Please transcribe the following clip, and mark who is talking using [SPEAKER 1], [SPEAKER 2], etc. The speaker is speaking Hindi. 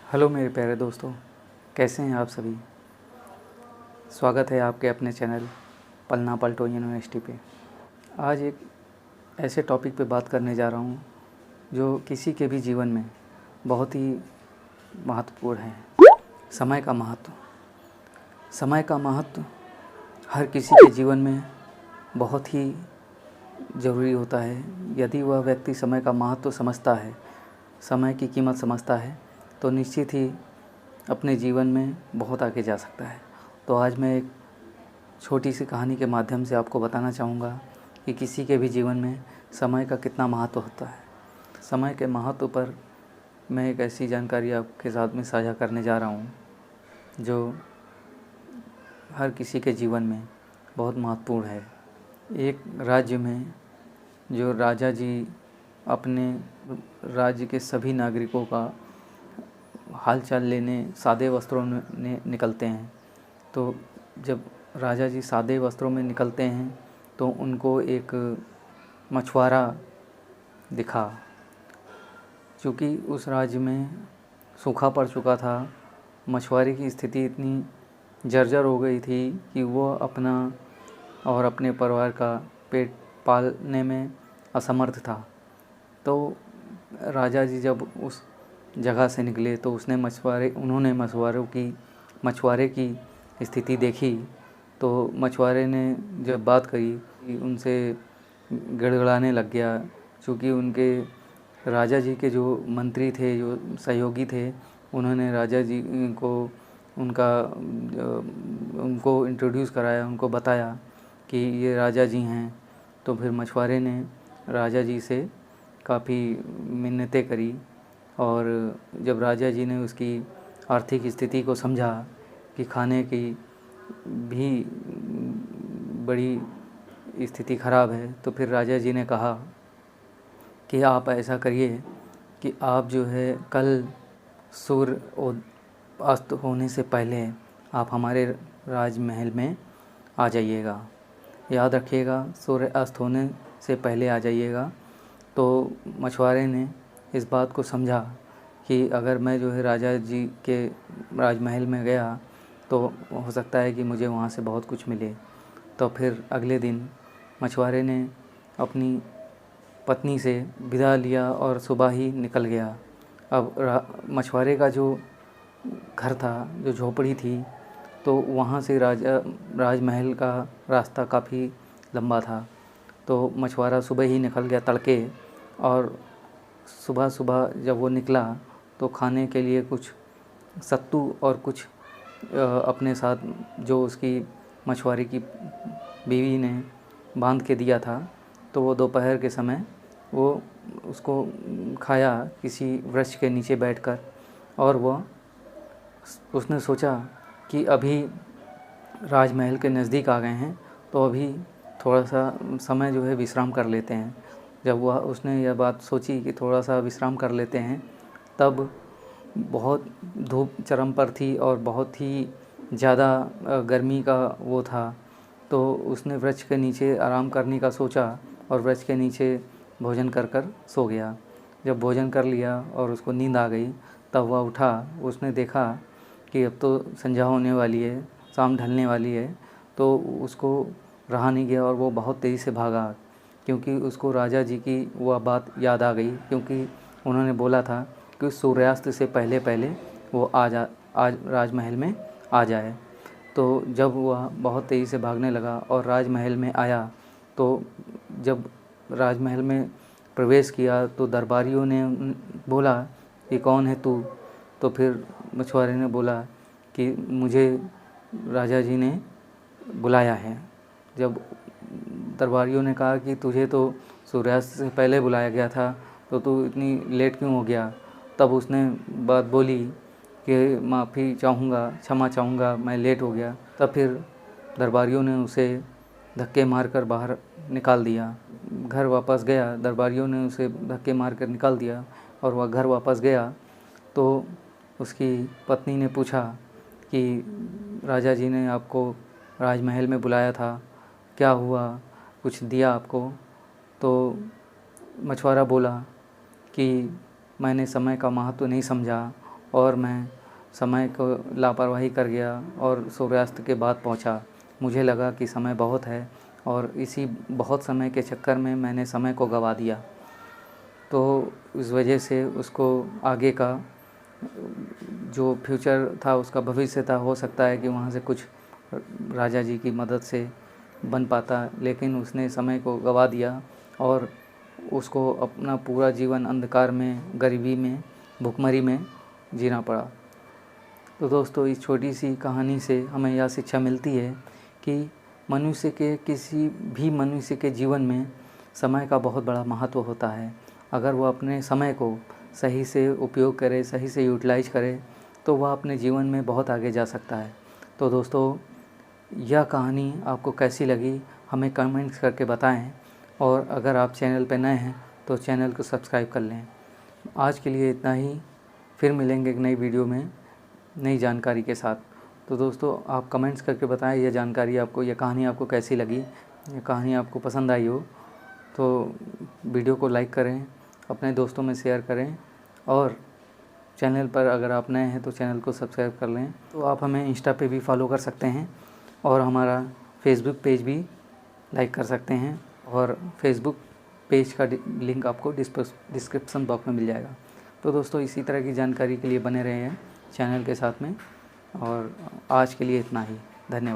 [SPEAKER 1] हेलो मेरे प्यारे दोस्तों, कैसे हैं आप सभी। स्वागत है आपके अपने चैनल पलना पलटो यूनिवर्सिटी पे। आज एक ऐसे टॉपिक पे बात करने जा रहा हूँ जो किसी के भी जीवन में बहुत ही महत्वपूर्ण है। समय का महत्व। समय का महत्व हर किसी के जीवन में बहुत ही ज़रूरी होता है। यदि वह व्यक्ति समय का महत्व समझता है, समय की कीमत समझता है, तो निश्चित ही अपने जीवन में बहुत आगे जा सकता है। तो आज मैं एक छोटी सी कहानी के माध्यम से आपको बताना चाहूँगा कि किसी के भी जीवन में समय का कितना महत्व होता है। समय के महत्व पर मैं एक ऐसी जानकारी आपके साथ में साझा करने जा रहा हूँ जो हर किसी के जीवन में बहुत महत्वपूर्ण है। एक राज्य में जो राजा जी अपने राज्य के सभी नागरिकों का हालचाल लेने सादे वस्त्रों में निकलते हैं। तो जब राजा जी सादे वस्त्रों में निकलते हैं तो उनको एक मछुआरा दिखा। चूँकि उस राज्य में सूखा पड़ चुका था, मछुआरे की स्थिति इतनी जर्जर हो गई थी कि वो अपना और अपने परिवार का पेट पालने में असमर्थ था। तो राजा जी जब उस जगह से निकले तो उन्होंने मछुआरे की स्थिति देखी। तो मछुआरे ने जब बात करी कि उनसे गड़गड़ाने लग गया। चूँकि उनके राजा जी के जो मंत्री थे, जो सहयोगी थे, उन्होंने राजा जी को उनको इंट्रोड्यूस कराया, उनको बताया कि ये राजा जी हैं। तो फिर मछुआरे ने राजा जी से काफ़ी मिन्नतें करी और जब राजा जी ने उसकी आर्थिक स्थिति को समझा कि खाने की भी बड़ी स्थिति ख़राब है, तो फिर राजा जी ने कहा कि आप ऐसा करिए कि आप जो है कल सूर्य अस्त होने से पहले आप हमारे राजमहल में आ जाइएगा। याद रखिएगा, सूर्य अस्त होने से पहले आ जाइएगा। तो मछुआरे ने इस बात को समझा कि अगर मैं जो है राजा जी के राजमहल में गया तो हो सकता है कि मुझे वहाँ से बहुत कुछ मिले। तो फिर अगले दिन मछुआरे ने अपनी पत्नी से विदा लिया और सुबह ही निकल गया। अब मछुआरे का जो घर था, जो झोपड़ी थी, तो वहाँ से राजमहल का रास्ता काफ़ी लंबा था। तो मछुआरा सुबह ही निकल गया तड़के, और सुबह सुबह जब वो निकला तो खाने के लिए कुछ सत्तू और कुछ अपने साथ जो उसकी मछुआरे की बीवी ने बांध के दिया था, तो वो दोपहर के समय वो उसको खाया किसी वृक्ष के नीचे बैठकर। और उसने सोचा कि अभी राजमहल के नज़दीक आ गए हैं, तो अभी थोड़ा सा समय जो है विश्राम कर लेते हैं। जब उसने यह बात सोची कि थोड़ा सा विश्राम कर लेते हैं, तब बहुत धूप चरम पर थी और बहुत ही ज़्यादा गर्मी का वो था। तो उसने वृक्ष के नीचे आराम करने का सोचा और वृक्ष के नीचे भोजन कर सो गया। जब भोजन कर लिया और उसको नींद आ गई, तब वह उठा। उसने देखा कि अब तो संध्या होने वाली है, शाम ढलने वाली है। तो उसको रहा नहीं गया और वो बहुत तेज़ी से भागा, क्योंकि उसको राजा जी की वह बात याद आ गई, क्योंकि उन्होंने बोला था कि सूर्यास्त से पहले पहले वो आज राजमहल में आ जाए। तो जब वह बहुत तेज़ी से भागने लगा और राजमहल में आया, तो जब राजमहल में प्रवेश किया तो दरबारियों ने बोला कि कौन है तू। तो फिर मछुआरे ने बोला कि मुझे राजा जी ने बुलाया है। जब दरबारियों ने कहा कि तुझे तो सूर्यास्त से पहले बुलाया गया था, तो तू इतनी लेट क्यों हो गया। तब उसने बात बोली कि माफ़ी चाहूँगा, क्षमा चाहूँगा, मैं लेट हो गया। तब फिर दरबारियों ने उसे धक्के मारकर बाहर निकाल दिया। घर वापस गया, दरबारियों ने उसे धक्के मारकर निकाल दिया और वह घर वापस गया। तो उसकी पत्नी ने पूछा कि राजा जी ने आपको राजमहल में बुलाया था, क्या हुआ, कुछ दिया आपको। तो मछुआरा बोला कि मैंने समय का महत्व नहीं समझा और मैं समय को लापरवाही कर गया और सूर्यास्त के बाद पहुंचा। मुझे लगा कि समय बहुत है और इसी बहुत समय के चक्कर में मैंने समय को गंवा दिया। तो इस वजह से उसको आगे का जो फ्यूचर था, उसका भविष्य था, हो सकता है कि वहाँ से कुछ राजा जी की मदद से बन पाता, लेकिन उसने समय को गंवा दिया और उसको अपना पूरा जीवन अंधकार में, गरीबी में, भुखमरी में जीना पड़ा। तो दोस्तों, इस छोटी सी कहानी से हमें यह शिक्षा मिलती है कि किसी भी मनुष्य के जीवन में समय का बहुत बड़ा महत्व होता है। अगर वो अपने समय को सही से उपयोग करे, सही से यूटिलाइज करे, तो वह अपने जीवन में बहुत आगे जा सकता है। तो दोस्तों, यह कहानी आपको कैसी लगी हमें कमेंट्स करके बताएं, और अगर आप चैनल पर नए हैं तो चैनल को सब्सक्राइब कर लें। आज के लिए इतना ही, फिर मिलेंगे एक नई वीडियो में नई जानकारी के साथ। तो दोस्तों, आप कमेंट्स करके बताएं यह जानकारी आपको, यह कहानी आपको कैसी लगी। यह कहानी आपको पसंद आई हो तो वीडियो को लाइक करें, अपने दोस्तों में शेयर करें, और चैनल पर अगर आप नए हैं तो चैनल को सब्सक्राइब कर लें। तो आप हमें इंस्टा पे भी फॉलो कर सकते हैं और हमारा फेसबुक पेज भी लाइक कर सकते हैं, और फेसबुक पेज का लिंक आपको डिस्क्रिप्शन बॉक्स में मिल जाएगा। तो दोस्तों, इसी तरह की जानकारी के लिए बने रहे हैं चैनल के साथ में, और आज के लिए इतना ही। धन्यवाद।